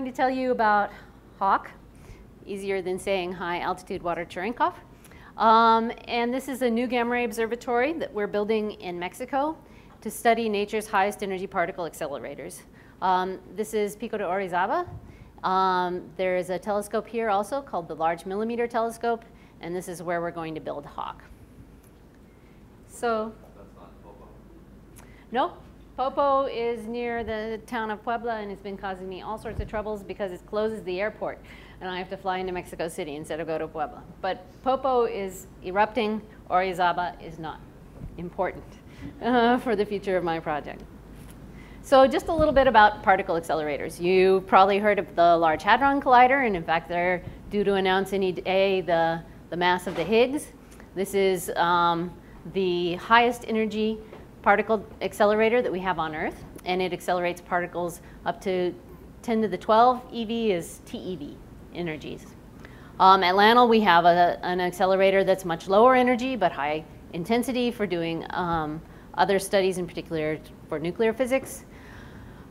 to tell you about HiPACC, easier than saying high altitude water Cerenkov. And this is a new gamma ray observatory that we're building in Mexico to study nature's highest energy particle accelerators. This is Pico de Orizaba. There is a telescope here also called the Large Millimeter Telescope, and this is where we're going to build HiPACC. So, That's not Popo. no, Popo is near the town of Puebla, and it's been causing me all sorts of troubles because it closes the airport, and I have to fly into Mexico City instead of go to Puebla. But Popo is erupting. Orizaba is not. Important for the future of my project. So just a little bit about particle accelerators. You probably heard of the Large Hadron Collider, and in fact they're due to announce any day the mass of the Higgs. This is the highest energy particle accelerator that we have on Earth, and it accelerates particles up to 10 to the 12. EV is TeV energies. At LANL we have an accelerator that's much lower energy but high intensity for doing other studies, in particular for nuclear physics.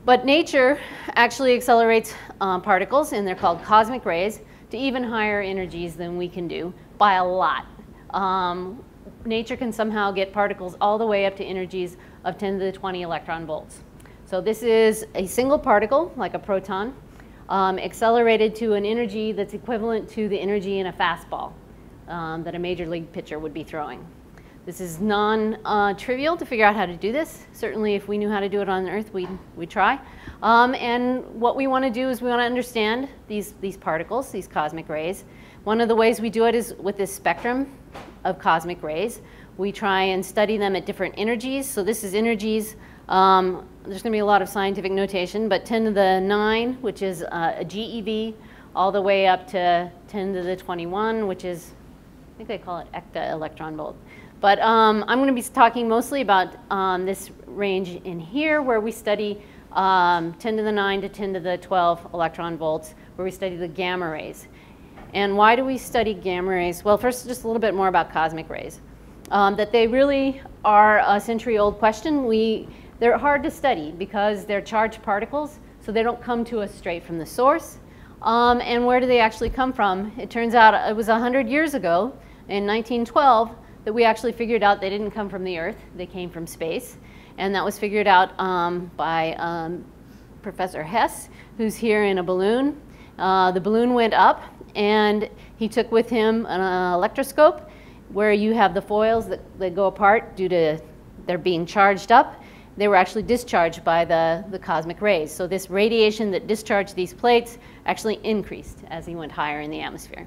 But nature actually accelerates particles, and they're called cosmic rays, to even higher energies than we can do by a lot. Nature can somehow get particles all the way up to energies of 10 to the 20 electron volts. So this is a single particle, like a proton, accelerated to an energy that's equivalent to the energy in a fastball that a major league pitcher would be throwing. This is non-trivial to figure out how to do this. Certainly if we knew how to do it on Earth, we'd try. And what we want to do is we want to understand these particles, these cosmic rays. One of the ways we do it is with this spectrum of cosmic rays. We try and study them at different energies. So this is energies. There's going to be a lot of scientific notation, but 10 to the 9, which is a GeV, all the way up to 10 to the 21, which is, I think they call it electron volt. But I'm going to be talking mostly about this range in here, where we study 10 to the 9 to 10 to the 12 electron volts, where we study the gamma rays. And why do we study gamma rays? Well, first, just a little bit more about cosmic rays. That they really are a century-old question. They're hard to study because they're charged particles, so they don't come to us straight from the source. And where do they actually come from? It turns out it was 100 years ago, in 1912, that we actually figured out they didn't come from the Earth. They came from space. And that was figured out by Professor Hess, who's here in a balloon. The balloon went up, and he took with him an electroscope where you have the foils that go apart due to their being charged up. They were actually discharged by the cosmic rays. So this radiation that discharged these plates actually increased as he went higher in the atmosphere.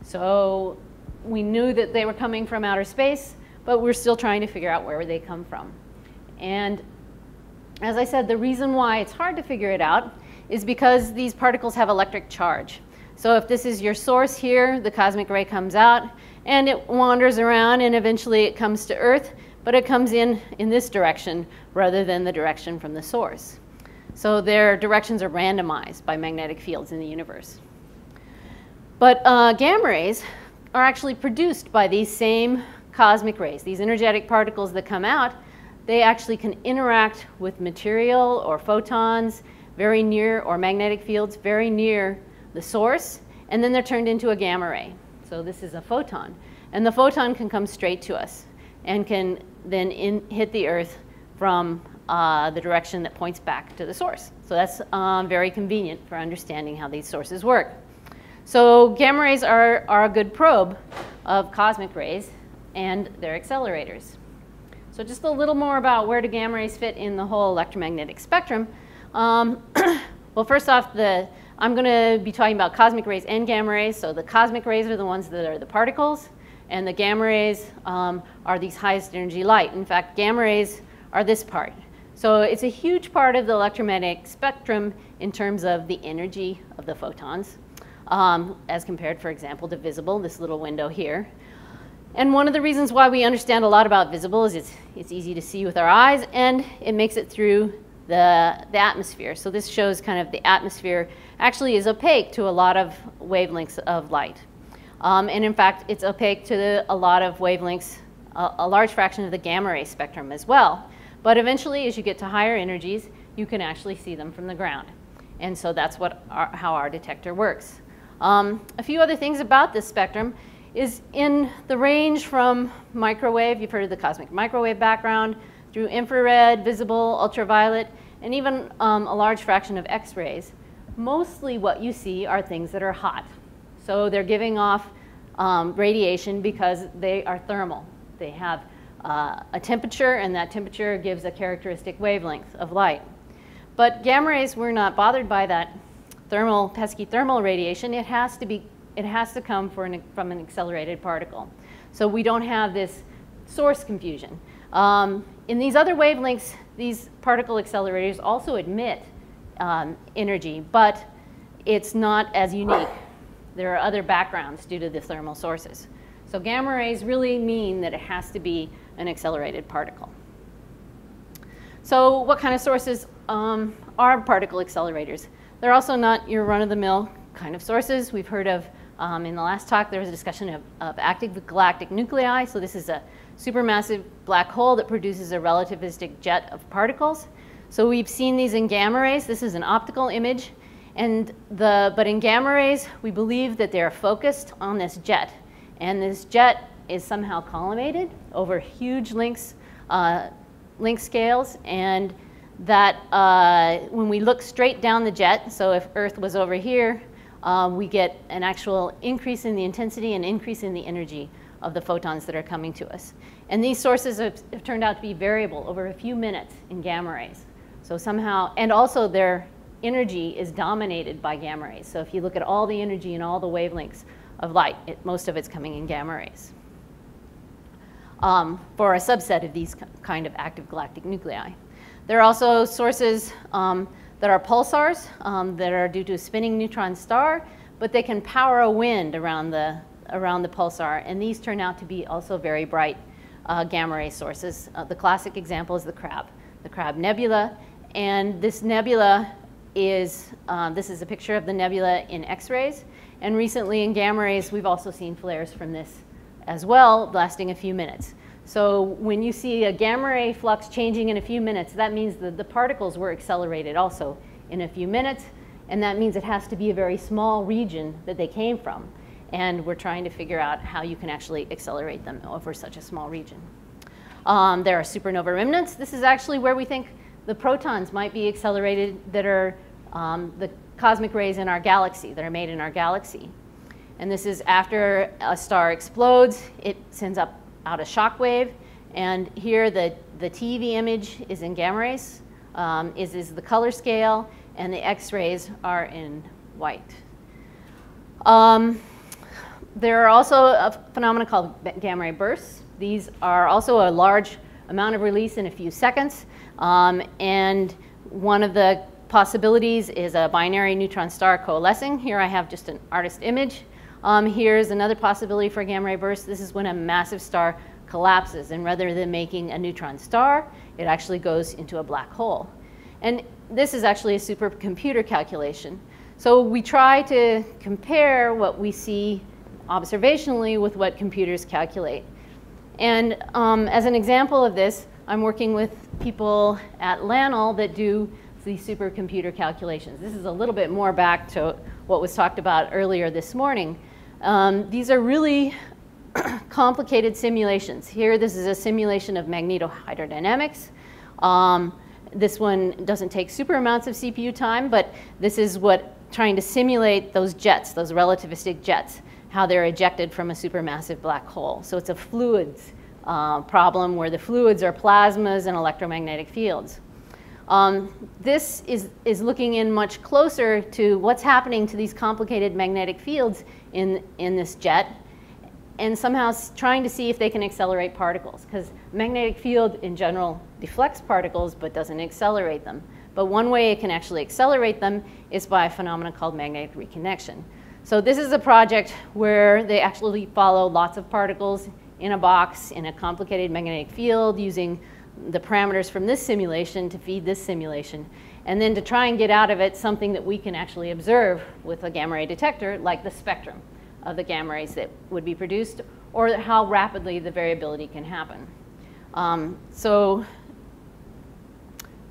So we knew that they were coming from outer space, but we're still trying to figure out where they come from. And as I said, the reason why it's hard to figure it out is because these particles have electric charge. So if this is your source here, the cosmic ray comes out, and it wanders around, and eventually it comes to Earth, but it comes in this direction rather than the direction from the source. So their directions are randomized by magnetic fields in the universe. But gamma rays are actually produced by these same cosmic rays. These energetic particles that come out, they actually can interact with material or photons very near, or magnetic fields very near the source, and then they're turned into a gamma ray. So this is a photon. And the photon can come straight to us and can then hit the Earth from the direction that points back to the source. So that's very convenient for understanding how these sources work. So gamma rays are a good probe of cosmic rays and their accelerators. So just a little more about where do gamma rays fit in the whole electromagnetic spectrum. Well, first off, I'm going to be talking about cosmic rays and gamma rays. So the cosmic rays are the ones that are the particles, and the gamma rays are these highest energy light. In fact, gamma rays are this part. So it's a huge part of the electromagnetic spectrum in terms of the energy of the photons, as compared, for example, to visible, this little window here. And one of the reasons why we understand a lot about visible is it's easy to see with our eyes, and it makes it through the atmosphere. So this shows kind of the atmosphere actually is opaque to a lot of wavelengths of light. And in fact, it's opaque to a lot of wavelengths, a large fraction of the gamma ray spectrum as well. But eventually, as you get to higher energies, you can actually see them from the ground. And so that's how our detector works. A few other things about this spectrum is in the range from microwave, you've heard of the cosmic microwave background, through infrared, visible, ultraviolet, and even a large fraction of X-rays. Mostly what you see are things that are hot. So they're giving off radiation because they are thermal. They have a temperature, and that temperature gives a characteristic wavelength of light. But gamma rays, we're not bothered by that pesky thermal radiation. It has to come from an accelerated particle. So we don't have this source confusion. In these other wavelengths, these particle accelerators also emit energy, but it's not as unique. There are other backgrounds due to the thermal sources. So gamma rays really mean that it has to be an accelerated particle. So what kind of sources are particle accelerators? They're also not your run-of-the-mill kind of sources. We've heard of, in the last talk, there was a discussion of active galactic nuclei. So this is a supermassive black hole that produces a relativistic jet of particles. So we've seen these in gamma rays. This is an optical image. But in gamma rays, we believe that they're focused on this jet. And this jet is somehow collimated over huge length scales. And that when we look straight down the jet, so if Earth was over here, we get an actual increase in the intensity and increase in the energy of the photons that are coming to us. And these sources have turned out to be variable over a few minutes in gamma rays. So somehow, and also their energy is dominated by gamma rays. So if you look at all the energy and all the wavelengths of light, most of it's coming in gamma rays for a subset of these kind of active galactic nuclei. There are also sources that are pulsars that are due to a spinning neutron star, but they can power a wind around the pulsar, and these turn out to be also very bright gamma ray sources. The classic example is the Crab Nebula, and this nebula is, this is a picture of the nebula in X-rays, and recently in gamma rays we've also seen flares from this as well, lasting a few minutes. So when you see a gamma ray flux changing in a few minutes, that means that the particles were accelerated also in a few minutes, and that means it has to be a very small region that they came from. And we're trying to figure out how you can actually accelerate them over such a small region. There are supernova remnants. This is actually where we think the protons might be accelerated that are the cosmic rays in our galaxy, that are made in our galaxy. And this is after a star explodes, it sends out a shock wave. And here the TV image is in gamma rays, is the color scale, and the X-rays are in white. There are also a phenomenon called gamma ray bursts. These are also a large amount of release in a few seconds. And one of the possibilities is a binary neutron star coalescing. Here I have just an artist image. Here's another possibility for a gamma ray burst. This is when a massive star collapses, and rather than making a neutron star, it actually goes into a black hole. And this is actually a supercomputer calculation. So we try to compare what we see observationally with what computers calculate. And as an example of this, I'm working with people at LANL that do these supercomputer calculations. This is a little bit more back to what was talked about earlier this morning. These are really complicated simulations. Here, this is a simulation of magnetohydrodynamics. This one doesn't take super amounts of CPU time, but this is trying to simulate those jets, those relativistic jets, how they're ejected from a supermassive black hole. So it's a fluids problem where the fluids are plasmas and electromagnetic fields. This is looking in much closer to what's happening to these complicated magnetic fields in this jet, and somehow trying to see if they can accelerate particles, because magnetic field in general deflects particles but doesn't accelerate them. But one way it can actually accelerate them is by a phenomenon called magnetic reconnection. So this is a project where they actually follow lots of particles in a box in a complicated magnetic field using the parameters from this simulation to feed this simulation, and then to try and get out of it something that we can actually observe with a gamma ray detector, like the spectrum of the gamma rays that would be produced, or how rapidly the variability can happen. So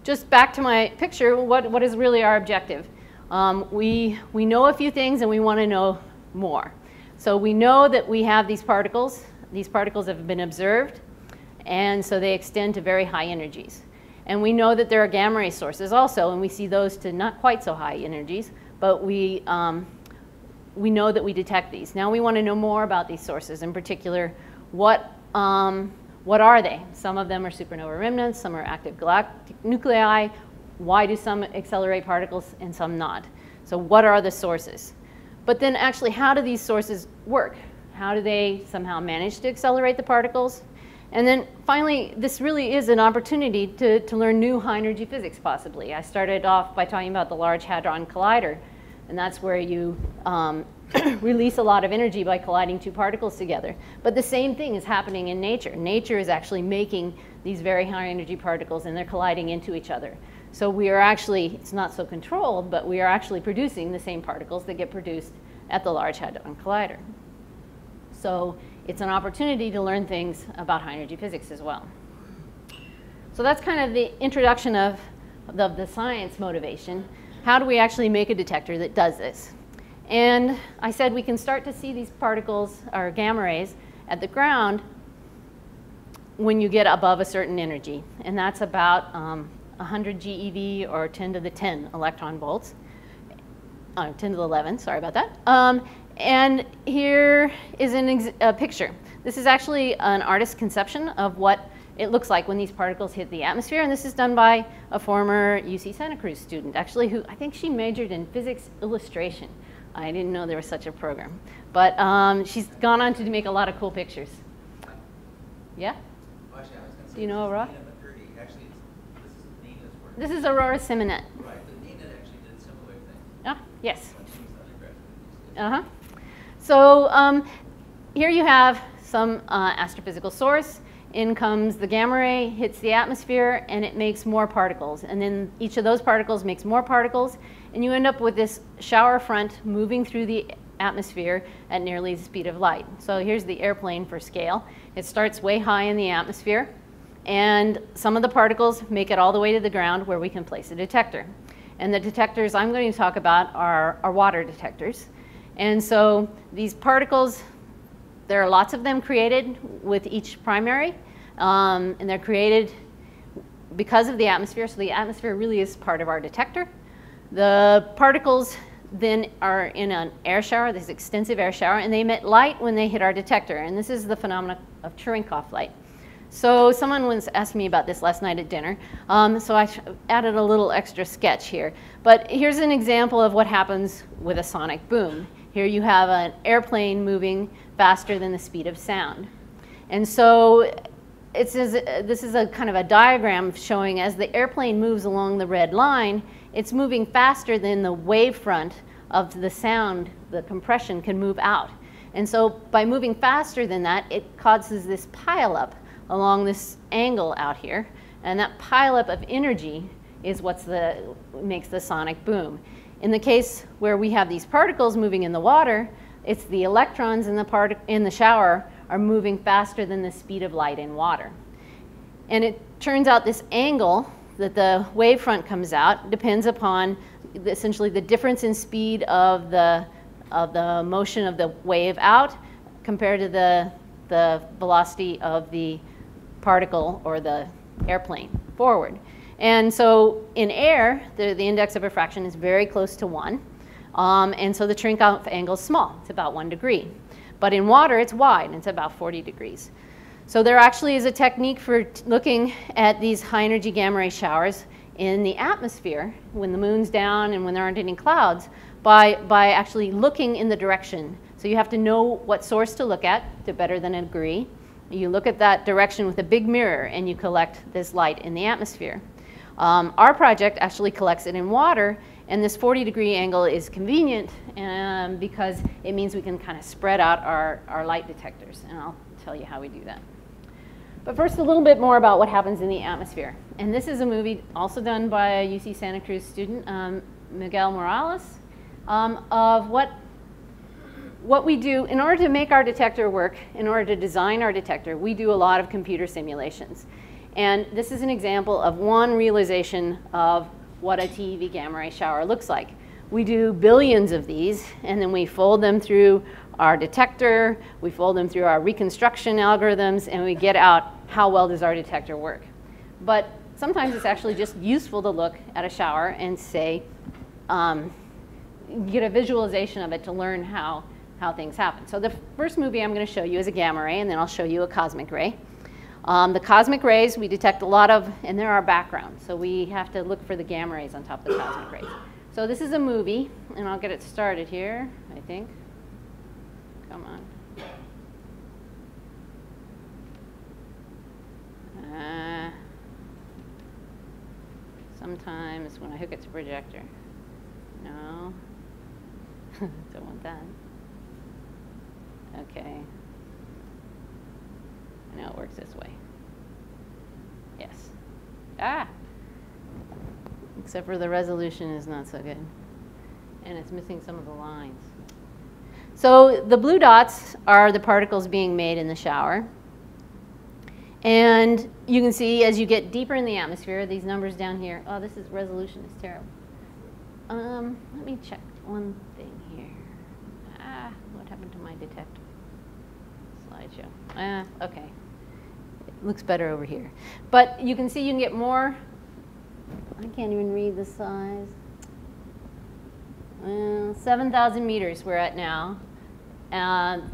just back to my picture, what is really our objective? We know a few things and we want to know more. So we know that we have these particles. These particles have been observed, and so they extend to very high energies. And we know that there are gamma ray sources also, and we see those to not quite so high energies, but we know that we detect these. Now we want to know more about these sources. In particular, what are they? Some of them are supernova remnants, some are active galactic nuclei. Why do some accelerate particles and some not? So what are the sources? But then actually, how do these sources work? How do they somehow manage to accelerate the particles? And then finally, this really is an opportunity to learn new high energy physics possibly. I started off by talking about the Large Hadron Collider, and that's where you release a lot of energy by colliding two particles together. But the same thing is happening in nature. Nature is actually making these very high energy particles, and they're colliding into each other. So we are actually, it's not so controlled, but we are actually producing the same particles that get produced at the Large Hadron Collider. So it's an opportunity to learn things about high energy physics as well. So that's kind of the introduction of the science motivation. How do we actually make a detector that does this? And I said we can start to see these particles, or gamma rays, at the ground when you get above a certain energy. And that's about 100 GeV, or 10 to the 10 electron volts. 10 to the 11, sorry about that. And here is a picture. This is actually an artist's conception of what it looks like when these particles hit the atmosphere. And this is done by a former UC Santa Cruz student, actually, who I think she majored in physics illustration. I didn't know there was such a program. But she's gone on to make a lot of cool pictures. Yeah? Well, actually, I was going to say, do you know Aurora? Actually, this is Nina's work. This is Aurora Simonet. Right, but Nina actually did a similar thing. Ah, yes. When she was undergraduate. Uh-huh. So here you have some astrophysical source. In comes the gamma ray, hits the atmosphere, and it makes more particles. And then each of those particles makes more particles, and you end up with this shower front moving through the atmosphere at nearly the speed of light. So here's the airplane for scale. It starts way high in the atmosphere, and some of the particles make it all the way to the ground where we can place a detector. And the detectors I'm going to talk about are water detectors. And so these particles, there are lots of them created with each primary, and they're created because of the atmosphere. So the atmosphere really is part of our detector. The particles then are in an air shower, this extensive air shower, and they emit light when they hit our detector. And this is the phenomenon of Cerenkov light. So someone was asking me about this last night at dinner, so I added a little extra sketch here. But here's an example of what happens with a sonic boom. Here you have an airplane moving faster than the speed of sound. And so this is a kind of a diagram showing as the airplane moves along the red line, it's moving faster than the wavefront of the sound, the compression can move out. And so by moving faster than that, it causes this pileup along this angle out here. And that pileup of energy is what makes the sonic boom. In the case where we have these particles moving in the water, it's the electrons in the shower are moving faster than the speed of light in water. And it turns out this angle that the wavefront comes out depends upon essentially the difference in speed of the motion of the wave out compared to the velocity of the particle or the airplane forward. And so in air, the index of refraction is very close to 1. And so the Cherenkov angle is small. It's about 1 degree. But in water, it's wide, and it's about 40 degrees. So there actually is a technique for looking at these high-energy gamma ray showers in the atmosphere when the moon's down and when there aren't any clouds by actually looking in the direction. So you have to know what source to look at to better than agree. You look at that direction with a big mirror, and you collect this light in the atmosphere. Our project actually collects it in water, and this 40-degree angle is convenient because it means we can kind of spread out our light detectors, and I'll tell you how we do that. But first, a little bit more about what happens in the atmosphere. And this is a movie also done by a UC Santa Cruz student, Miguel Morales, of what we do in order to make our detector work, in order to design our detector. We do a lot of computer simulations. And this is an example of one realization of what a TeV gamma ray shower looks like. we do billions of these, and then we fold them through our detector, we fold them through our reconstruction algorithms, and we get out how well does our detector work. But sometimes it's actually just useful to look at a shower and say, get a visualization of it to learn how things happen. So the first movie I'm going to show you is a gamma ray, and then I'll show you a cosmic ray. The cosmic rays we detect a lot of, and they're our background. So we have to look for the gamma rays on top of the cosmic rays. So this is a movie, and I'll get it started here, I think. Come on. Sometimes when I hook it to projector. No. Don't want that. Okay. I know it works this way. Yes. Ah! Except for the resolution is not so good. And it's missing some of the lines. So the blue dots are the particles being made in the shower. And you can see as you get deeper in the atmosphere, these numbers down here, oh, this is resolution is terrible. Let me check one thing here. What happened to my detector? Slideshow. Okay. It looks better over here. But you can see you can get more. I can't even read the size. 7,000 meters we're at now.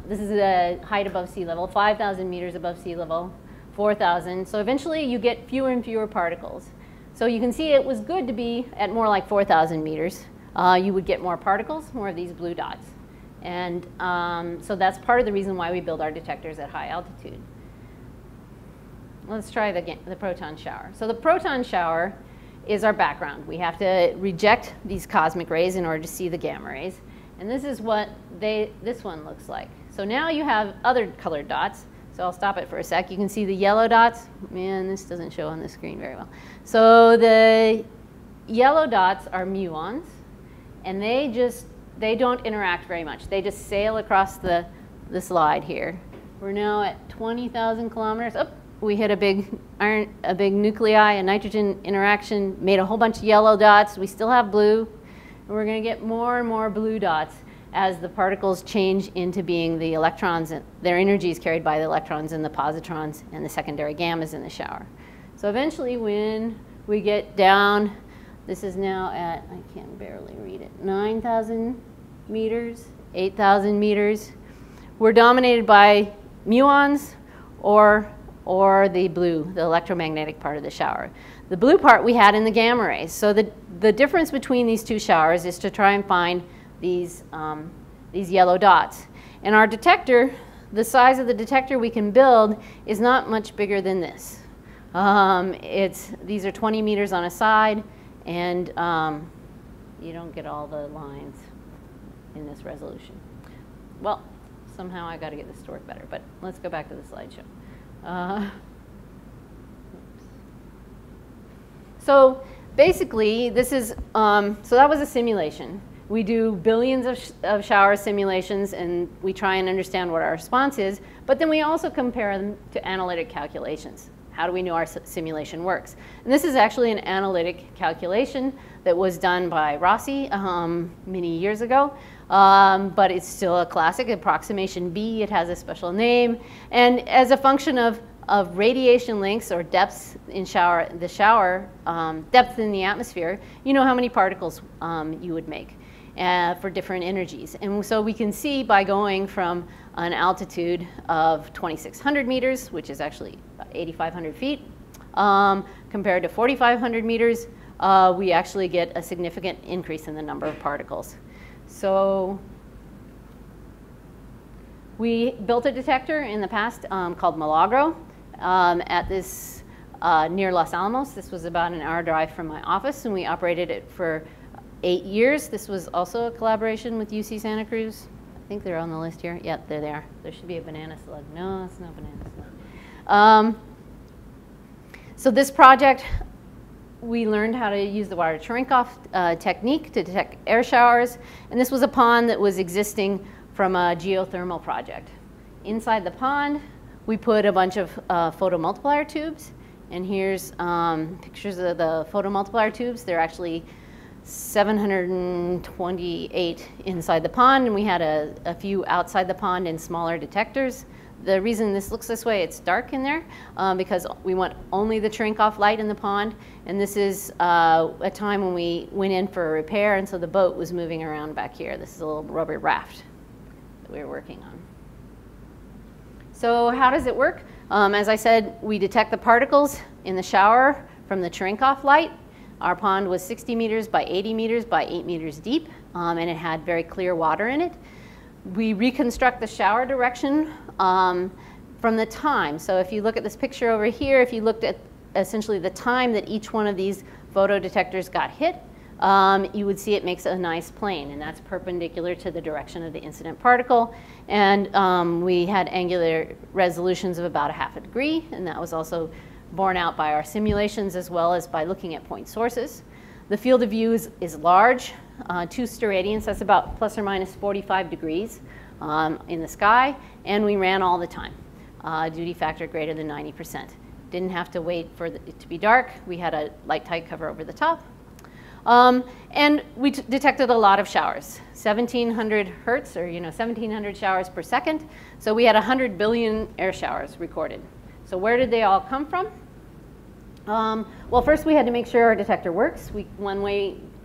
This is the height above sea level, 5,000 meters above sea level, 4,000. So eventually you get fewer and fewer particles. So you can see it was good to be at more like 4,000 meters. You would get more particles, more of these blue dots. And so that's part of the reason why we build our detectors at high altitude. Let's try the proton shower. So the proton shower is our background. We have to reject these cosmic rays in order to see the gamma rays. And this is what this one looks like. So now you have other colored dots. So I'll stop it for a sec. You can see the yellow dots. Man, this doesn't show on the screen very well. So the yellow dots are muons, and they don't interact very much. They just sail across the slide here. We're now at 20,000 kilometers. Oh, we hit a big nuclei, a nitrogen interaction, made a whole bunch of yellow dots. We still have blue, and we're going to get more and more blue dots as the particles change into being the electrons. Their energy is carried by the electrons and the positrons and the secondary gammas in the shower. So eventually when we get down, this is now at, I can barely read it, 9,000 meters, 8,000 meters. We're dominated by muons or the blue, the electromagnetic part of the shower. The blue part we had in the gamma rays. So the difference between these two showers is to try and find these yellow dots. And our detector, the size of the detector we can build is not much bigger than this. These are 20 meters on a side, and you don't get all the lines in this resolution. Well, somehow I got to get this to work better, but let's go back to the slideshow. So basically, this is, so that was a simulation. We do billions of shower simulations, and we try and understand what our response is, but then we also compare them to analytic calculations. How do we know our simulation works? And this is actually an analytic calculation that was done by Rossi many years ago, but it's still a classic, approximation B. It has a special name. And as a function of radiation lengths or depths in the shower, depth in the atmosphere, you know how many particles you would make for different energies. And so we can see by going from an altitude of 2,600 meters, which is actually 8,500 feet, compared to 4,500 meters, we actually get a significant increase in the number of particles. So we built a detector in the past called Milagro at this near Los Alamos. This was about an hour drive from my office, and we operated it for 8 years. This was also a collaboration with UC Santa Cruz. I think they're on the list here. Yeah, there they are. There should be a banana slug. No, it's not a banana slug. So this project, we learned how to use the Cerenkov technique to detect air showers. And this was a pond that was existing from a geothermal project. Inside the pond, we put a bunch of photomultiplier tubes. And here's pictures of the photomultiplier tubes. They're actually 728 inside the pond, and we had a few outside the pond in smaller detectors. The reason this looks this way, it's dark in there, because we want only the Cerenkov light in the pond. And this is a time when we went in for a repair, and so the boat was moving around back here. This is a little rubber raft that we were working on. So how does it work? As I said, we detect the particles in the shower from the Cerenkov light. Our pond was 60 meters by 80 meters by 8 meters deep, and it had very clear water in it. We reconstruct the shower direction from the time. So if you look at this picture over here, if you looked at essentially the time that each one of these photodetectors got hit, you would see it makes a nice plane, and that's perpendicular to the direction of the incident particle. And we had angular resolutions of about 1/2 degree, and that was also borne out by our simulations as well as by looking at point sources. The field of view is large, 2 steradians, that's about plus or minus 45 degrees in the sky, and we ran all the time. Duty factor greater than 90%. Didn't have to wait for it to be dark. We had a light tight cover over the top. And we detected a lot of showers, 1,700 hertz, or 1,700 showers per second. So we had 100 billion air showers recorded. So where did they all come from? Well, first we had to make sure our detector works. One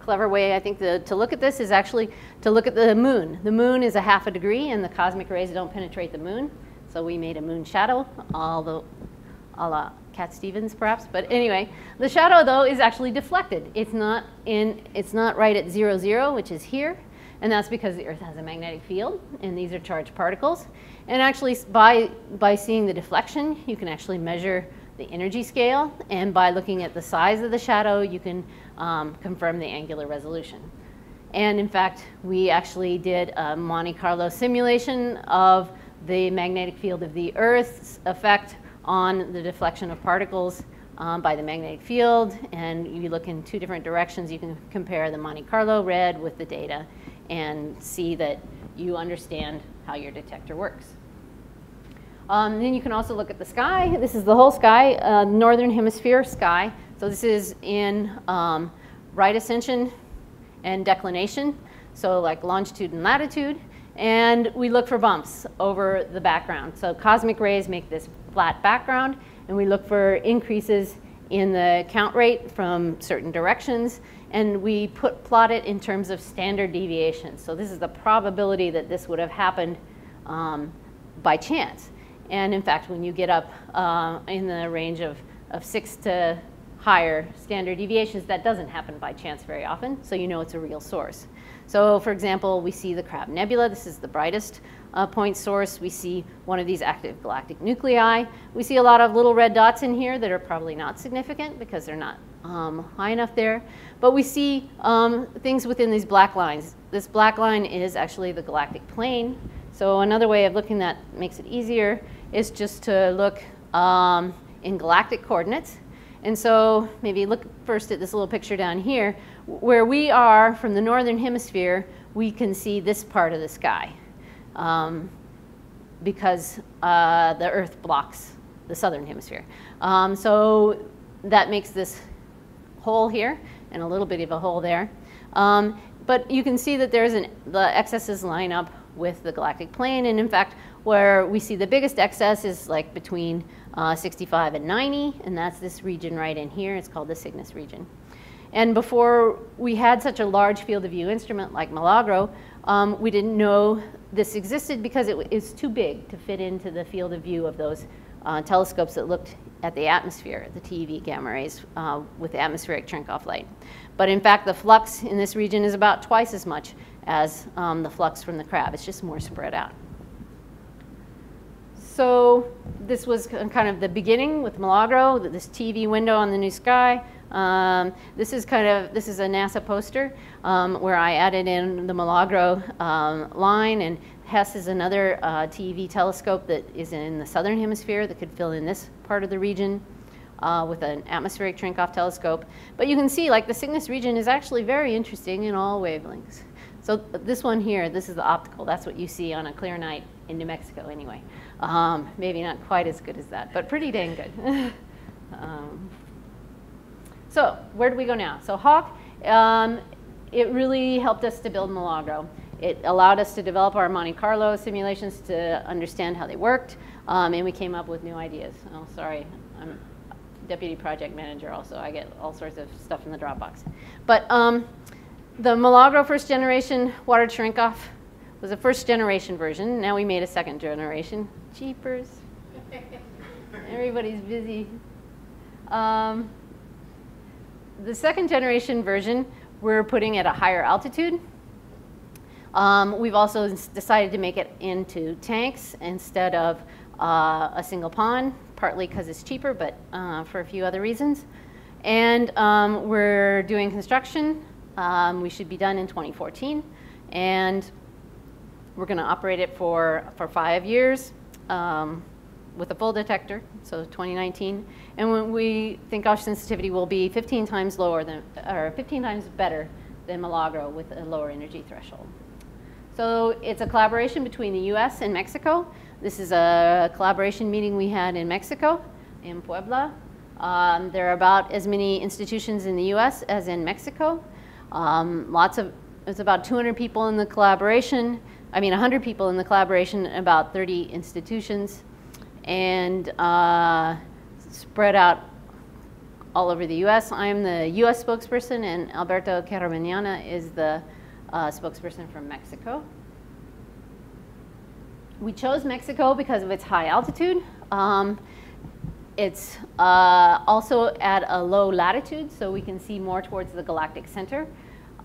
clever way, I think, to look at this is actually to look at the moon. The moon is 1/2 degree, and the cosmic rays don't penetrate the moon. So we made a moon shadow, a la Cat Stevens, perhaps. But anyway, the shadow, though, is actually deflected. It's not right at 0, 0, which is here. And that's because the Earth has a magnetic field, and these are charged particles. And actually, by seeing the deflection, you can actually measure the energy scale. And by looking at the size of the shadow, you can confirm the angular resolution. And in fact, we actually did a Monte Carlo simulation of the magnetic field of the Earth's effect on the deflection of particles by the magnetic field. And you look in 2 different directions. You can compare the Monte Carlo red with the data and see that you understand how your detector works. Then you can also look at the sky. This is the whole sky, northern hemisphere sky. So this is in right ascension and declination, so like longitude and latitude. And we look for bumps over the background. So cosmic rays make this flat background, and we look for increases in the count rate from certain directions. And we plot it in terms of standard deviation. So this is the probability that this would have happened by chance. And in fact, when you get up in the range of 6 to higher standard deviations, that doesn't happen by chance very often. So you know it's a real source. So for example, we see the Crab Nebula. This is the brightest point source. We see one of these active galactic nuclei. We see a lot of little red dots in here that are probably not significant because they're not high enough there. But we see things within these black lines. This black line is actually the galactic plane. So another way of looking that makes it easier is just to look in galactic coordinates. And so maybe look first at this little picture down here. Where we are from the northern hemisphere, we can see this part of the sky because the Earth blocks the southern hemisphere. So that makes this hole here and a little bit of a hole there. But you can see that the excesses line up with the galactic plane. And in fact, where we see the biggest excess is like between 65 and 90, and that's this region right in here. It's called the Cygnus region. And before we had such a large field of view instrument like Milagro, we didn't know this existed because it is too big to fit into the field of view of those telescopes that looked at the atmosphere, the TeV gamma rays with atmospheric Cherenkov light. But in fact, the flux in this region is about twice as much as the flux from the Crab. It's just more spread out. So this was kind of the beginning with Milagro, this TeV window on the new sky. This is a NASA poster where I added in the Milagro line, and Hess is another TeV telescope that is in the southern hemisphere that could fill in this part of the region with an atmospheric Cherenkov telescope. But you can see like the Cygnus region is actually very interesting in all wavelengths. So this one here, this is the optical. That's what you see on a clear night in New Mexico anyway. Maybe not quite as good as that, but pretty dang good. So where do we go now? So Hawk, it really helped us to build Milagro. It allowed us to develop our Monte Carlo simulations to understand how they worked, and we came up with new ideas. Oh, sorry, I'm deputy project manager also. I get all sorts of stuff in the Dropbox. But the Milagro first generation water Cerenkov was a first generation version. Now we made a second generation. Jeepers. Everybody's busy. The second generation version, we're putting at a higher altitude. We've also decided to make it into tanks instead of a single pond, partly because it's cheaper, but for a few other reasons. And we're doing construction. We should be done in 2014. And we're going to operate it for 5 years with a full detector, so 2019. And when we think our sensitivity will be 15 times lower than, or 15 times better than Milagro with a lower energy threshold. So it's a collaboration between the US and Mexico. This is a collaboration meeting we had in Mexico, in Puebla. There are about as many institutions in the US as in Mexico. It's about 200 people in the collaboration. 100 people in the collaboration, about 30 institutions, and spread out all over the US. I'm the US spokesperson, and Alberto Carabiniana is the spokesperson from Mexico. We chose Mexico because of its high altitude. It's also at a low latitude, so we can see more towards the galactic center.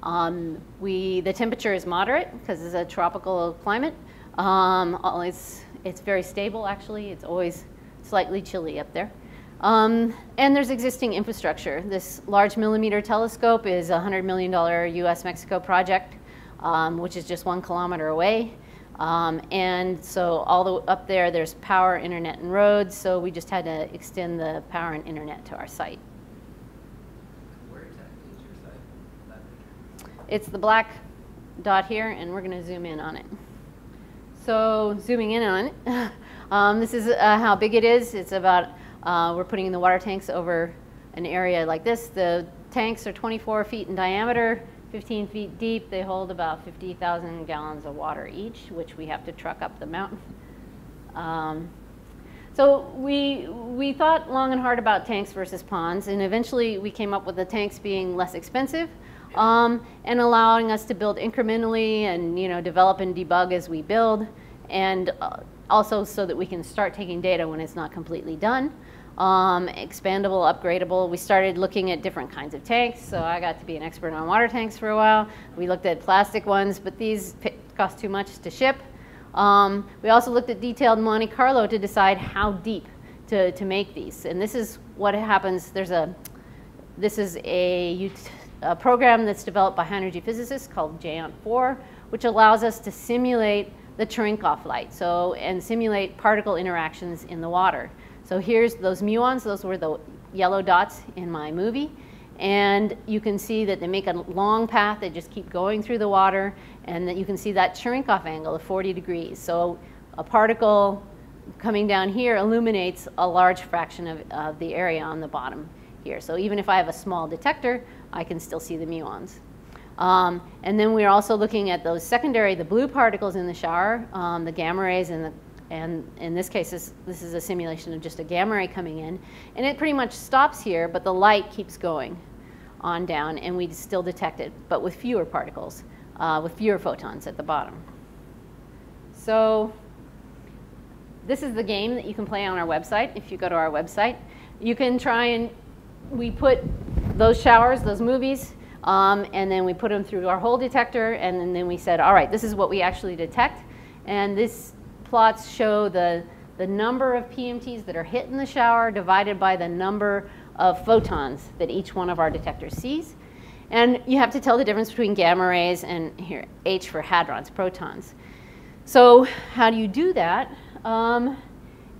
The temperature is moderate because it's a tropical climate. It's very stable, actually. It's always slightly chilly up there. And there's existing infrastructure. This large millimeter telescope is a $100 million US-Mexico project, which is just 1 kilometer away. And so all the up there, there's power, internet, and roads. So we just had to extend the power and internet to our site. Where exactly is your site? That picture? It's the black dot here, and we're going to zoom in on it. So zooming in on it, this is how big it is. It's about, we're putting in the water tanks over an area like this. The tanks are 24 feet in diameter, 15 feet deep. They hold about 50,000 gallons of water each, which we have to truck up the mountain. So we thought long and hard about tanks versus ponds, and eventually we came up with the tanks being less expensive and allowing us to build incrementally and develop and debug as we build, and also so that we can start taking data when it's not completely done. Expandable, upgradable. We started looking at different kinds of tanks, so I got to be an expert on water tanks for a while. We looked at plastic ones, but these cost too much to ship. We also looked at detailed Monte Carlo to decide how deep to make these, and this is what happens. This is a program that's developed by high-energy physicists called JANT4, which allows us to simulate the Cerenkov light, and simulate particle interactions in the water. So here's those muons. Those were the yellow dots in my movie. And you can see that they make a long path. They just keep going through the water. And that you can see that Cerenkov angle of 40 degrees. So a particle coming down here illuminates a large fraction of the area on the bottom here. So even if I have a small detector, I can still see the muons. And then we're also looking at those secondary, the blue particles in the shower, the gamma rays, and in this case, this is a simulation of just a gamma ray coming in. And it pretty much stops here, but the light keeps going on down, and we still detect it, but with fewer particles, with fewer photons at the bottom. So this is the game that you can play on our website. If you go to our website, you can try and, we put those showers, those movies, and then we put them through our whole detector, and then we said, all right, this is what we actually detect. And this plots show the number of PMTs that are hit in the shower divided by the number of photons that each one of our detectors sees. And you have to tell the difference between gamma rays and here, H for hadrons, protons. So how do you do that?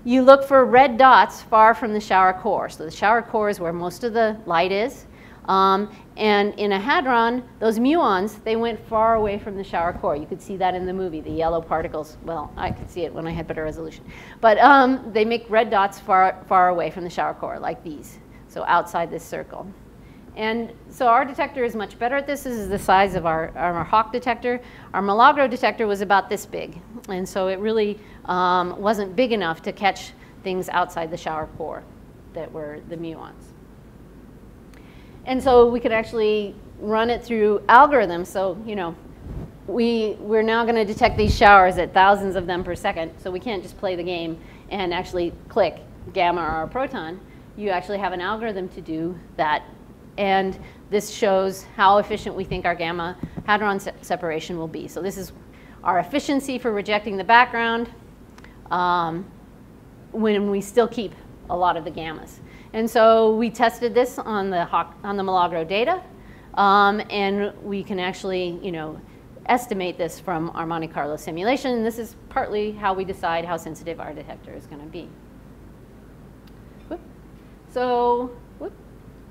You look for red dots far from the shower core. So the shower core is where most of the light is. And in a hadron, those muons, they went far away from the shower core. You could see that in the movie, the yellow particles. Well, I could see it when I had better resolution. But they make red dots far away from the shower core, like these, so outside this circle. And so our detector is much better at this. This is the size of our Hawk detector. Our Milagro detector was about this big. And so it really wasn't big enough to catch things outside the shower core that were the muons. And so we could actually run it through algorithms. So, you know, we're now going to detect these showers at thousands of them per second. So we can't just play the game and actually click gamma or proton. You actually have an algorithm to do that. And this shows how efficient we think our gamma hadron separation will be. So this is our efficiency for rejecting the background when we still keep a lot of the gammas. And so we tested this on the Milagro data. And we can actually, you know, estimate this from our Monte Carlo simulation. And this is partly how we decide how sensitive our detector is going to be. Whoop. So, whoop,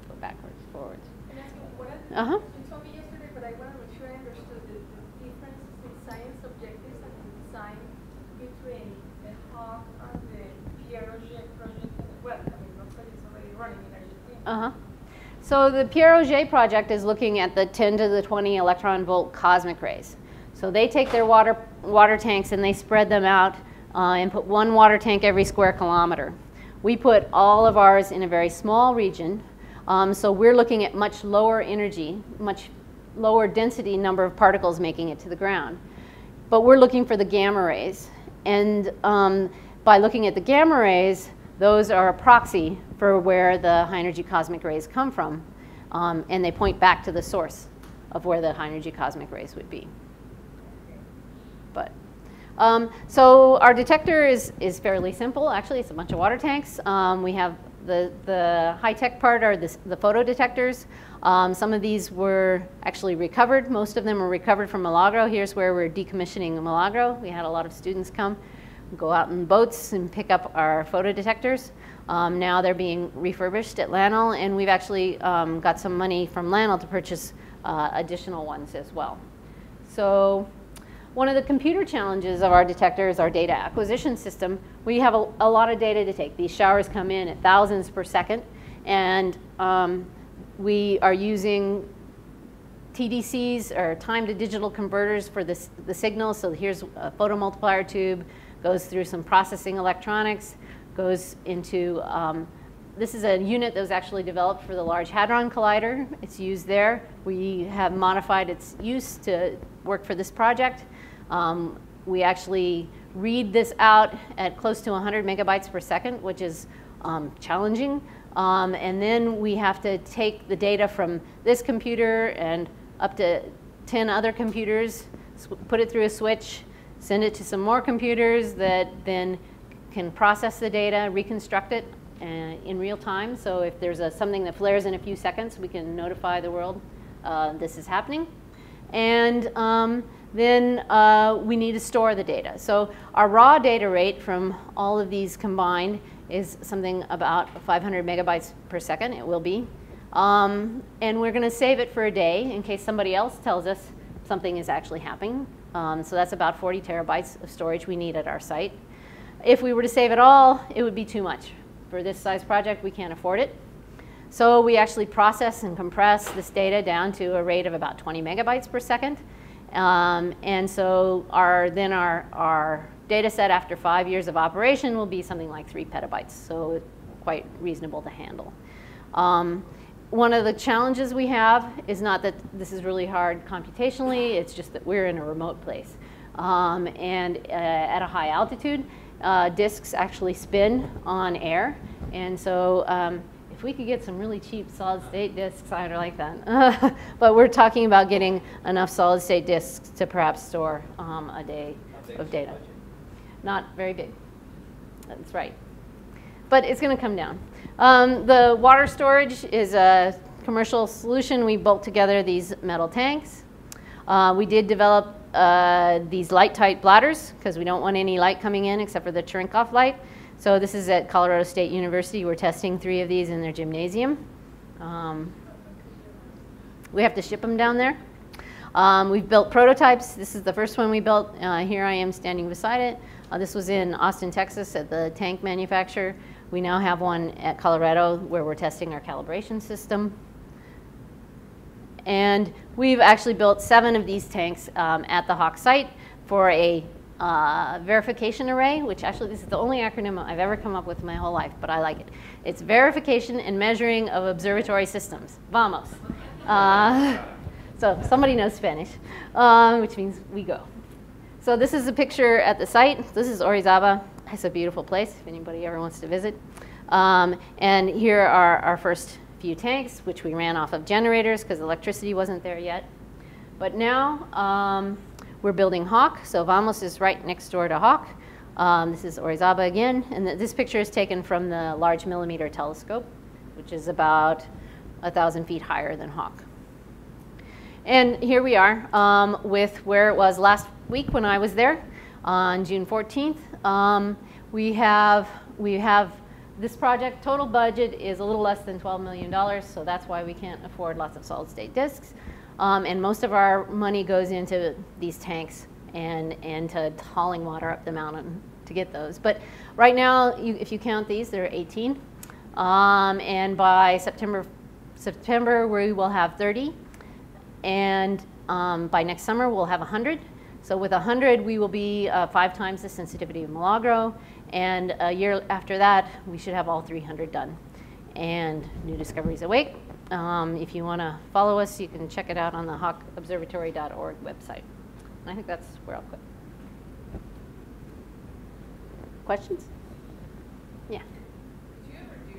go backwards, forwards. Can I ask you what Uh-huh. you told me yesterday, but I want to make sure I understood the differences in science objectives and design between the Hawk and the Pierre-Roger project. Well, I mean, looks like it's already running in Argentina. Uh-huh. So the Pierre-Roger project is looking at the 10 to the 20 electron volt cosmic rays. So they take their water tanks and they spread them out and put one water tank every square kilometer. We put all of ours in a very small region. So we're looking at much lower energy, much lower density number of particles making it to the ground. But we're looking for the gamma rays. And by looking at the gamma rays, those are a proxy for where the high energy cosmic rays come from. And they point back to the source of where the high energy cosmic rays would be. But, so our detector is fairly simple. Actually, it's a bunch of water tanks. We have the high-tech part are the photo detectors. Some of these were actually recovered. Most of them were recovered from Milagro. Here's where we're decommissioning Milagro. We had a lot of students come, go out in boats and pick up our photo detectors. Now they're being refurbished at LANL, and we've actually got some money from LANL to purchase additional ones as well. So one of the computer challenges of our detector is our data acquisition system. We have a lot of data to take. These showers come in at thousands per second, and we are using TDCs, or time to digital converters, for the signal. So here's a photomultiplier tube, goes through some processing electronics, goes into, this is a unit that was actually developed for the Large Hadron Collider. It's used there. We have modified its use to work for this project. We actually read this out at close to 100 megabytes per second, which is challenging. And then we have to take the data from this computer and up to 10 other computers, put it through a switch, send it to some more computers that then can process the data, reconstruct it in real time. So if there's something that flares in a few seconds, we can notify the world this is happening. And then we need to store the data. So our raw data rate from all of these combined is something about 500 megabytes per second. It will be. And we're going to save it for a day in case somebody else tells us something is actually happening. So that's about 40 terabytes of storage we need at our site. If we were to save it all, it would be too much. For this size project, we can't afford it. So we actually process and compress this data down to a rate of about 20 megabytes per second. And so our data set after 5 years of operation will be something like 3 petabytes. So it's quite reasonable to handle. One of the challenges we have is not that this is really hard computationally, it's just that we're in a remote place. And at a high altitude, disks actually spin on air. And so if we could get some really cheap solid-state disks, I'd like that. But we're talking about getting enough solid-state disks to perhaps store a day of data. Not very big. That's right. But it's going to come down. The water storage is a commercial solution. We bolt together these metal tanks. We did develop these light-tight bladders because we don't want any light coming in except for the Cerenkov light. So this is at Colorado State University. We're testing 3 of these in their gymnasium. We have to ship them down there. We've built prototypes. This is the first one we built. Here I am standing beside it. This was in Austin, Texas at the tank manufacturer. We now have one at Colorado where we're testing our calibration system. And we've actually built 7 of these tanks at the HiPACC site for a verification array, which actually this is the only acronym I've ever come up with in my whole life, but I like it. It's Verification and Measuring of Observatory Systems, VAMOS. So somebody knows Spanish, which means we go. So this is a picture at the site. This is Orizaba. It's a beautiful place if anybody ever wants to visit. And here are our first few tanks, which we ran off of generators because electricity wasn't there yet. But now we're building HiPACC. So Vamos is right next door to HiPACC. This is Orizaba again. And this picture is taken from the Large Millimeter Telescope, which is about 1,000 feet higher than HiPACC. And here we are with where it was last week when I was there on June 14th. We have this project. Total budget is a little less than $12 million, so that's why we can't afford lots of solid-state disks. And most of our money goes into these tanks and to hauling water up the mountain to get those. But right now, if you count these, there are 18. And by September, we will have 30. And by next summer, we'll have 100. So with 100, we will be 5 times the sensitivity of Milagro. And a year after that, we should have all 300 done. And new discoveries await. If you want to follow us, you can check it out on the hawkobservatory.org website. And I think that's where I'll quit. Questions? Yeah. Did you ever do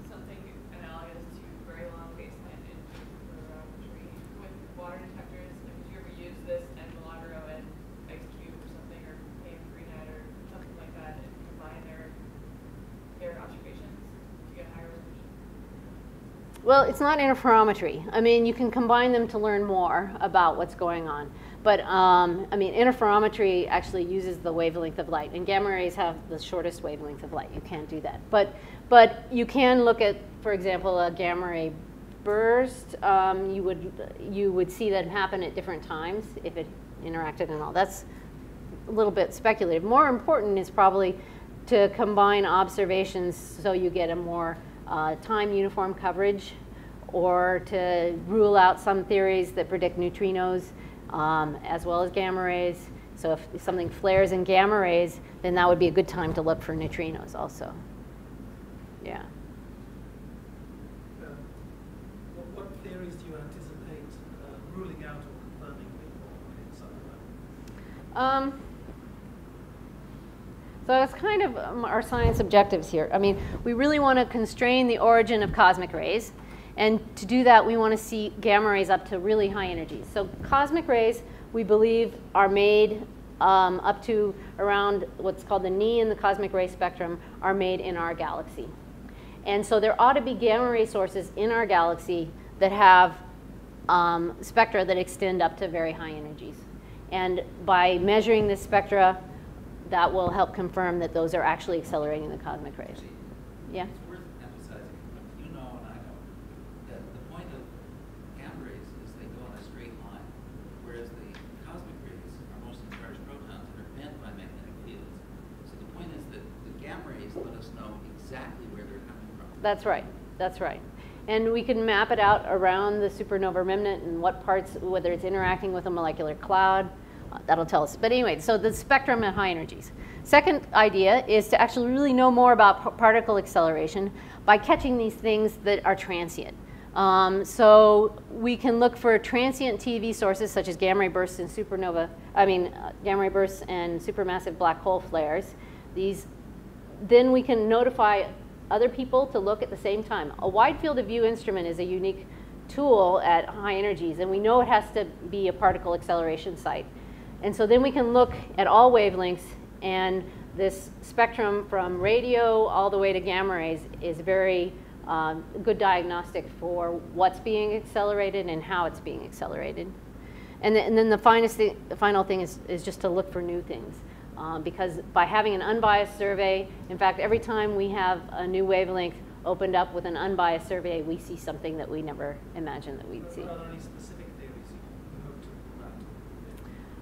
something analogous to very long baseline interferometry with water detectors? Like, did you ever use this and Milagro and XQ or something, or AM3net or something like that, and combine their observations to get a higher resolution? Well, it's not interferometry. I mean, you can combine them to learn more about what's going on. But I mean, interferometry actually uses the wavelength of light, and gamma rays have the shortest wavelength of light. You can't do that. But you can look at, for example, a gamma ray burst. You would see that happen at different times if it interacted and all. That's a little bit speculative. More important is probably to combine observations so you get a more time uniform coverage, or to rule out some theories that predict neutrinos as well as gamma rays. So if something flares in gamma rays, then that would be a good time to look for neutrinos also. Yeah. What theories do you anticipate ruling out or confirming in Supernova? So that's kind of our science objectives here. I mean, we really want to constrain the origin of cosmic rays. And to do that, we want to see gamma rays up to really high energies. So cosmic rays, we believe, are made up to around what's called the knee in the cosmic ray spectrum are made in our galaxy. And so there ought to be gamma ray sources in our galaxy that have spectra that extend up to very high energies. And by measuring this spectra, that will help confirm that those are actually accelerating the cosmic rays. Yeah? It's worth emphasizing, you know and I know, that the point of gamma rays is they go in a straight line, whereas the cosmic rays are mostly charged protons and are bent by magnetic fields. So the point is that the gamma rays let us know exactly where they're coming from. That's right. That's right. And we can map it out around the supernova remnant and what parts, whether it's interacting with a molecular cloud. That'll tell us. But anyway, so the spectrum at high energies. Second idea is to actually really know more about particle acceleration by catching these things that are transient. So we can look for transient TV sources such as gamma ray bursts and gamma ray bursts and supermassive black hole flares. Then we can notify other people to look at the same time. A wide field of view instrument is a unique tool at high energies, and we know it has to be a particle acceleration site. And so then we can look at all wavelengths, and this spectrum from radio all the way to gamma rays is very good diagnostic for what's being accelerated and how it's being accelerated. And then the final thing is just to look for new things. Because by having an unbiased survey, in fact, every time we have a new wavelength opened up with an unbiased survey, we see something that we never imagined that we'd see. Are there any specific theories you hope to pull out?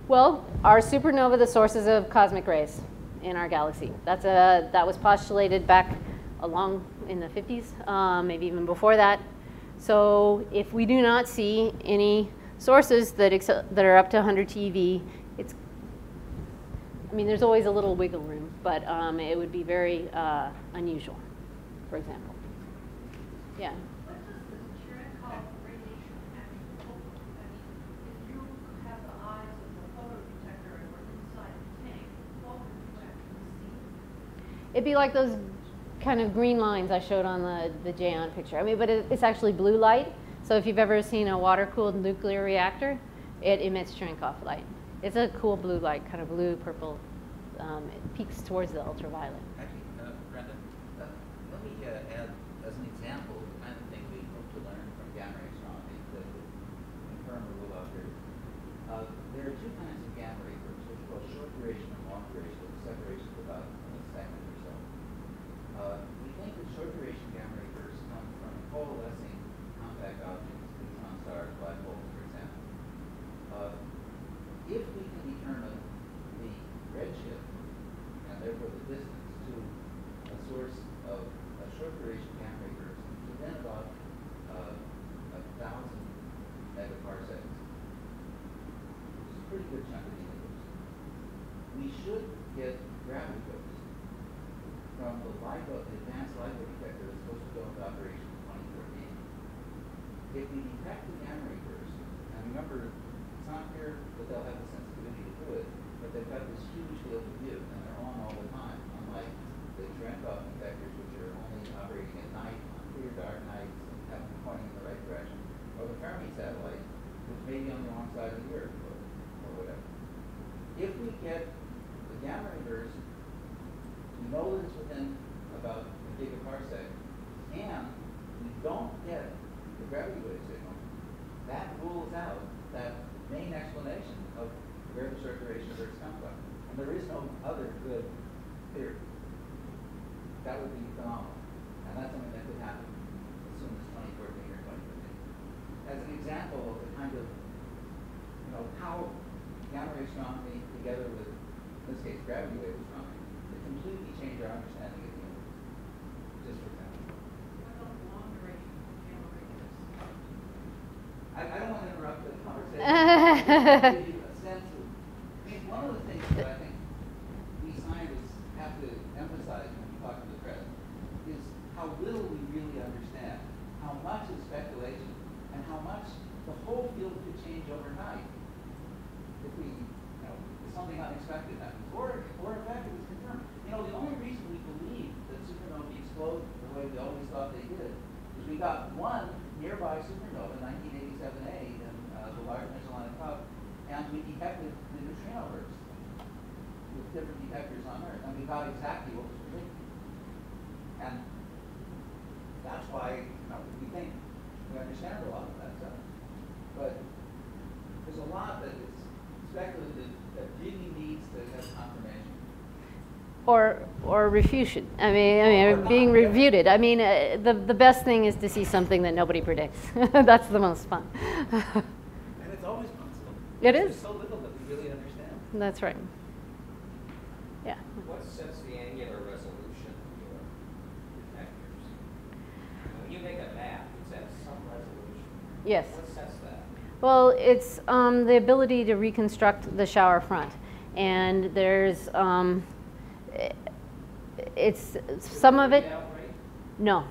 Well, are supernova the sources of cosmic rays in our galaxy? That was postulated back along in the 50s, maybe even before that. So if we do not see any sources that are up to 100 TeV, I mean, there's always a little wiggle room, but it would be very unusual, for example. Yeah? What does the Cerenkov radiation actually look like? I mean, if you have the eyes of the photo detector and we're inside the tank, what would you actually see? It'd be like those kind of green lines I showed on the J-on picture. I mean, but it's actually blue light. So if you've ever seen a water-cooled nuclear reactor, it emits Cherenkov light. It's a cool blue light, kind of blue, purple. It peaks towards the ultraviolet. Actually, Brenda, let me add as an example the kind of thing we hope to learn from gamma ray astronomy that would confirm or rule out here. There are two kinds of gamma ray curves, which are called short duration and long duration, with separations of about a second or so. We think that short duration gamma ray curves come from coalescing compact objects, neutron stars, black holes, for example. If we can determine the redshift, and therefore the distance to a source of a short duration gamma ray curves within about 1,000 megaparsecs, which is a pretty good chunk of the universe, we should get gravity waves from the advanced LIGO detector that's supposed to go into operation in 2014. If we detect the gamma ray curves, and remember, it's not clear that they'll have the sensitivity to do it, but they've got this huge field of view, and they're on all the time, unlike the Cerenkov detectors, which are only operating at night, on clear dark nights, and have them pointing in the right direction, or the Fermi satellite, which may be on the wrong side of the Earth, or whatever. If we get the gamma ray burst, we know that it's within about a gigaparsec, and we don't get the gravity wave signal, that rules out that main explanation of where the short duration bursts come from. And there is no other good theory. That would be phenomenal. And that's something that could happen as soon as 2014 or 2015. As an example of the kind of, how gamma ray astronomy together with, in this case, gravity wave astronomy, could completely change our understanding of the universe. Just for example. What about long duration gamma ray bursts? I don't want to interrupt the conversation. I give you a sense of, one of the things that I think we scientists have to emphasize when we talk to the press is how little we really understand, how much is speculation, and how much the whole field could change overnight if something unexpected happens, or in fact it was confirmed. The only reason we believe that supernovae explode the way we always thought they did is we got one nearby supernova, 1987A, in the Large Magellanic Cloud, and we detected the neutrino burst with different detectors on Earth, and we got exactly what was predicted. And that's why we think we understand a lot of that stuff. But there's a lot that is speculative that really needs to have confirmation. Or refutation. I mean, being refuted. I mean, the best thing is to see something that nobody predicts. That's the most fun. And it's always possible. It is. There's so little that we really understand. That's right. Yeah. What sets the angular resolution of your detectors? When you make a map, it's at some resolution. Yes. What sets that? Well, it's the ability to reconstruct the shower front. And there's, it's some of it. No.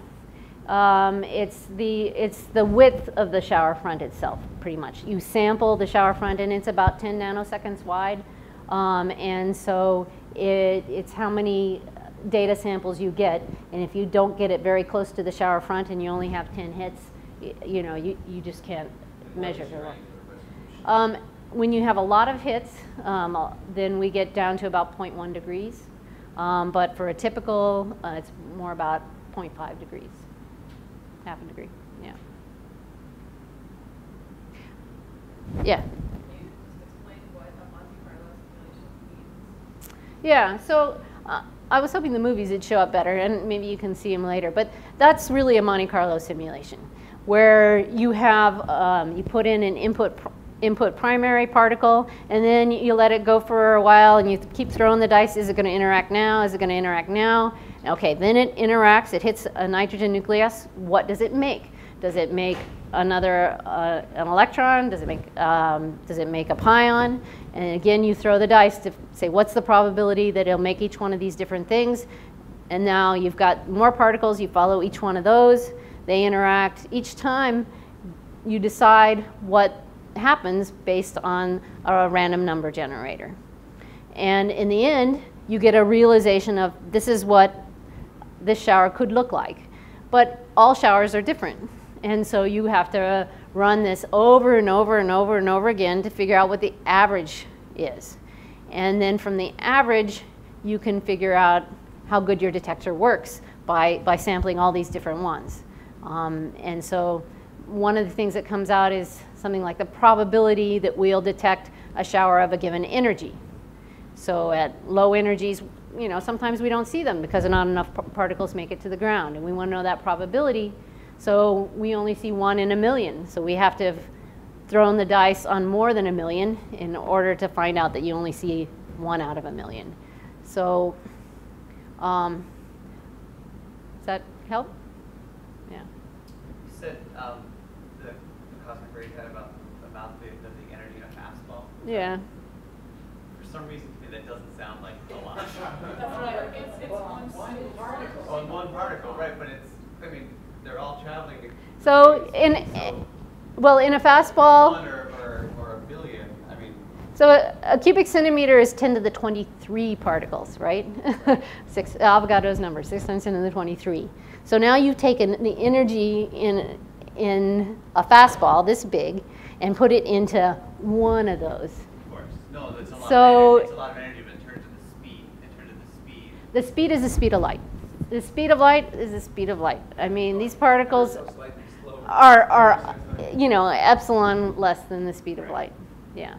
It's the width of the shower front itself, pretty much. You sample the shower front, and it's about 10 nanoseconds wide. And so it's how many data samples you get. And if you don't get it very close to the shower front and you only have 10 hits, you just can't measure very well. When you have a lot of hits, then we get down to about 0.1 degrees. But for a typical, it's more about 0.5 degrees, half a degree, yeah. Yeah. Can you just explain what a Monte Carlo simulation means? Yeah, so I was hoping the movies would show up better, and maybe you can see them later, but that's really a Monte Carlo simulation, where you have, you put in an input primary particle, and then you let it go for a while, and you keep throwing the dice. Is it going to interact now? Is it going to interact now? Okay, then it interacts. It hits a nitrogen nucleus. What does it make? Does it make another an electron? Does it make a pion? And again, you throw the dice to say what's the probability that it'll make each one of these different things. And now you've got more particles. You follow each one of those. They interact. Each time you decide what happens based on a random number generator. And in the end, you get a realization of this is what this shower could look like. But all showers are different. And so you have to run this over and over and over and over again to figure out what the average is. And then from the average, you can figure out how good your detector works by sampling all these different ones. And so one of the things that comes out is something like the probability that we'll detect a shower of a given energy. So at low energies, you know, sometimes we don't see them because not enough particles make it to the ground. And we want to know that probability. So we only see 1 in a million. So we have to have thrown the dice on more than a million in order to find out that you only see 1 out of a million. So does that help? Yeah. You said the cosmic rays had about the energy in a fastball. Yeah. For some reason, to me, that doesn't sound like a lot. That's right. It's one particle. On one particle, right? But it's, I mean, they're all traveling. So in a fastball. 1 or a billion. I mean. So a cubic centimeter is 10 to the 23 particles, right? Avogadro's number, 6 times 10 to the 23. So now you've taken the energy in a fastball this big and put it into one of those. Of course. No, that's a lot So, of energy. It's a lot of energy, but in terms of the speed, the speed is the speed of light. The speed of light is the speed of light. I mean, these particles are you know, epsilon less than the speed of light. Yeah.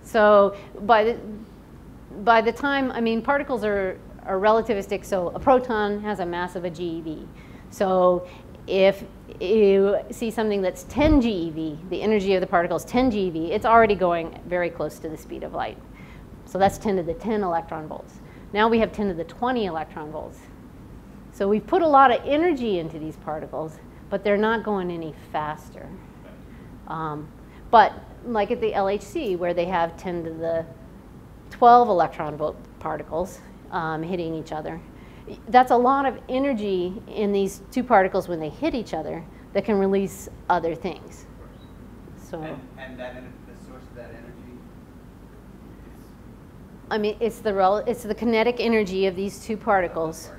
So by the time, I mean, particles are relativistic, so a proton has a mass of a GeV. So if you see something that's 10 GeV, the energy of the particle is 10 GeV, it's already going very close to the speed of light. So that's 10 to the 10 electron volts. Now we have 10 to the 20 electron volts. So we've put a lot of energy into these particles, but they're not going any faster. But like at the LHC, where they have 10 to the 12 electron volt particles hitting each other, that's a lot of energy in these two particles when they hit each other that can release other things. So, and the source of that energy? I mean, it's the kinetic energy of these two particles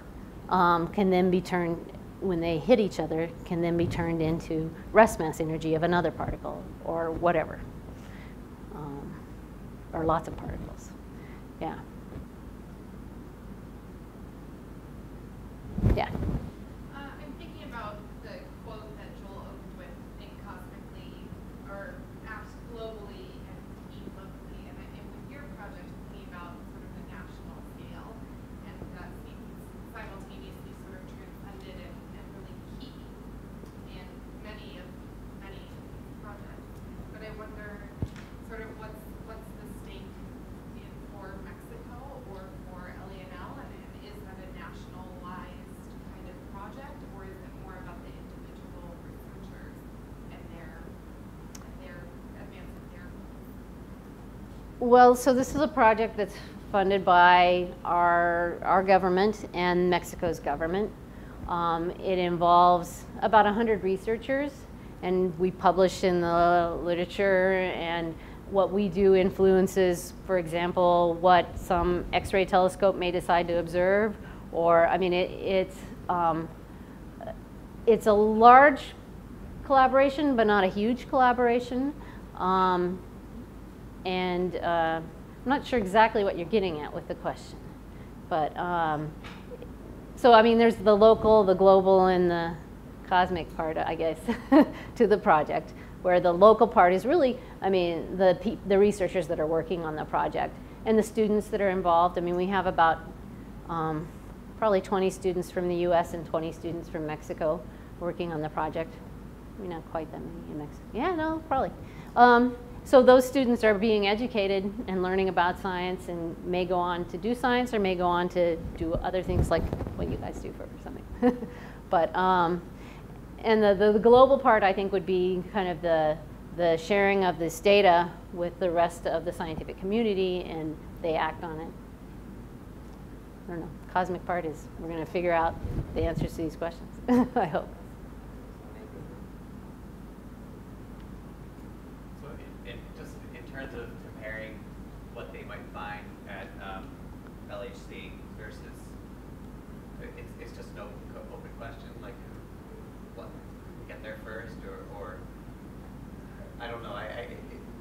can then be turned, when they hit each other, can then be turned into rest mass energy of another particle or whatever, or lots of particles. Yeah. Yeah. I'm thinking about the quote that Joel opened with, think cosmically, or act globally and eat locally. And with your project, thinking about sort of the national scale, and that seems simultaneously sort of transcended and really key in many projects. But I wonder sort of what's the stake for Mexico or for LENL, and is that a nationalized kind of project, or is it more about the individual researchers and their advancing their goals? Well, so this is a project that's funded by our government and Mexico's government. It involves about 100 researchers, and we publish in the literature, and what we do influences, for example, what some X-ray telescope may decide to observe. Or, I mean, it's a large collaboration, but not a huge collaboration. I'm not sure exactly what you're getting at with the question. But, so I mean, there's the local, the global, and the cosmic part, I guess, to the project, where the local part is really, I mean, the researchers that are working on the project and the students that are involved. I mean, we have about probably 20 students from the US and 20 students from Mexico working on the project. I mean, not quite that many in Mexico. Yeah, no, probably. So those students are being educated and learning about science and may go on to do science or may go on to do other things like what you guys do for something. But, And the global part, I think, would be kind of the sharing of this data with the rest of the scientific community, and they act on it. I don't know. Cosmic part is we're going to figure out the answers to these questions, I hope. So just in terms of comparing what they might find at LHC versus, it's just an open question, like what get there first, or I don't know.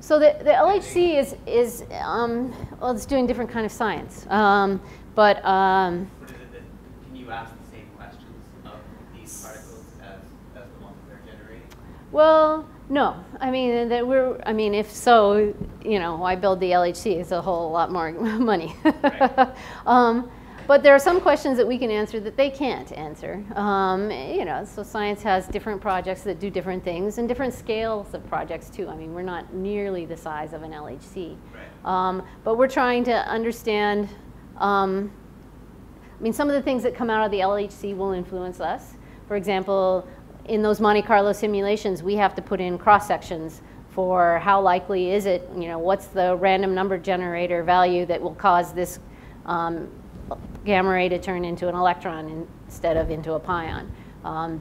So the LHC is well, it's doing different kind of science, but what is it that, can you ask the same questions of these particles as the ones that they're generating? well, no. I mean, if so, you know, why build the LHC? It's a whole lot more money. Right. But there are some questions that we can answer that they can't answer. You know, so science has different projects that do different things and different scales of projects too. I mean, we're not nearly the size of an LHC. Right. But we're trying to understand, I mean, some of the things that come out of the LHC will influence us. For example, in those Monte Carlo simulations, we have to put in cross-sections for how likely is it, you know, what's the random number generator value that will cause this gamma ray to turn into an electron instead of into a pion.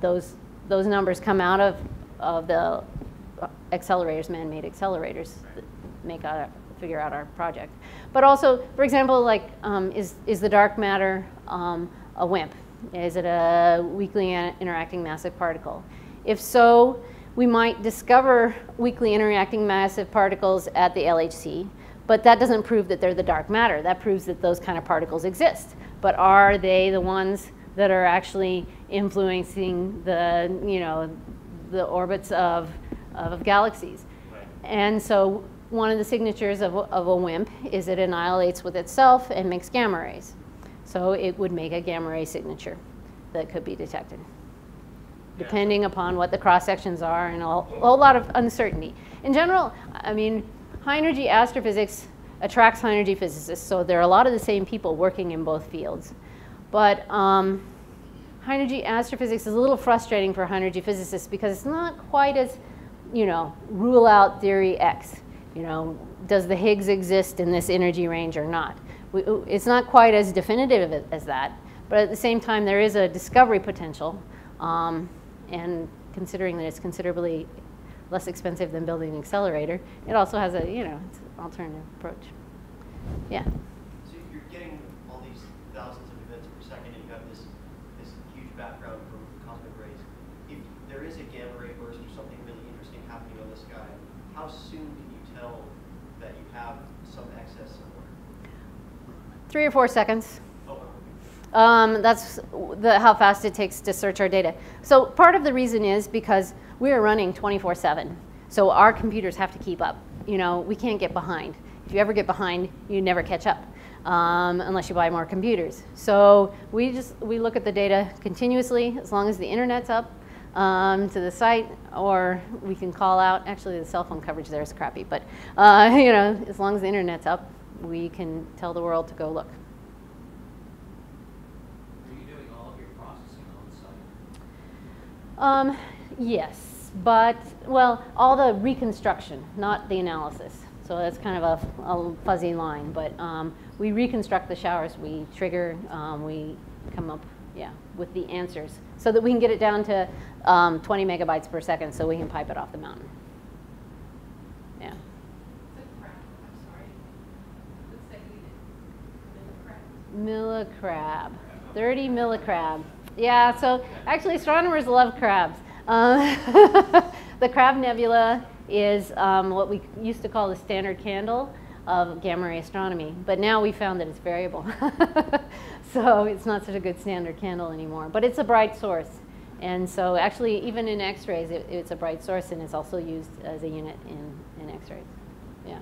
Those numbers come out of the accelerators, man-made accelerators, that make figure out our project. But also, for example, like is the dark matter a WIMP? Is it a weakly interacting massive particle? If so, we might discover weakly interacting massive particles at the LHC, but that doesn't prove that they're the dark matter. That proves that those kind of particles exist. But are they the ones that are actually influencing the, you know, the orbits of galaxies? Right. And so one of the signatures of a WIMP is it annihilates with itself and makes gamma rays. So it would make a gamma ray signature that could be detected, depending upon what the cross sections are and a whole lot of uncertainty. In general, I mean, high energy astrophysics attracts high energy physicists, so there are a lot of the same people working in both fields. But high energy astrophysics is a little frustrating for high energy physicists because it's not quite as, you know, rule out theory X. You know, does the Higgs exist in this energy range or not? It's not quite as definitive as that, but at the same time there is a discovery potential, and considering that it's considerably less expensive than building an accelerator, it also has a, you know, it's an alternative approach. Yeah. So you're getting all these thousands of events per second, and you have this huge background from cosmic rays. If there is a gamma ray burst or something really interesting happening on the sky, how soon can you tell that you have some excess somewhere? 3 or 4 seconds. Oh. That's how fast it takes to search our data. So part of the reason is because we are running 24/7. So our computers have to keep up. You know, we can't get behind. If you ever get behind, you never catch up unless you buy more computers. So we look at the data continuously as long as the internet's up to the site, or we can call out. Actually, the cell phone coverage there is crappy, but you know, as long as the internet's up, we can tell the world to go look. Are you doing all of your processing on site? Yes, but, well, all the reconstruction, not the analysis. So that's kind of a fuzzy line, but we reconstruct the showers, we trigger, we come up, yeah, with the answers so that we can get it down to 20 megabytes per second so we can pipe it off the mountain. Yeah. Millicrab, 30 millicrab. Yeah, so actually astronomers love crabs. The Crab Nebula is what we used to call the standard candle of gamma ray astronomy, but now we found that it's variable. So it's not such a good standard candle anymore, but it's a bright source. And so actually even in X-rays, it's a bright source, and it's also used as a unit in X-rays. Yeah.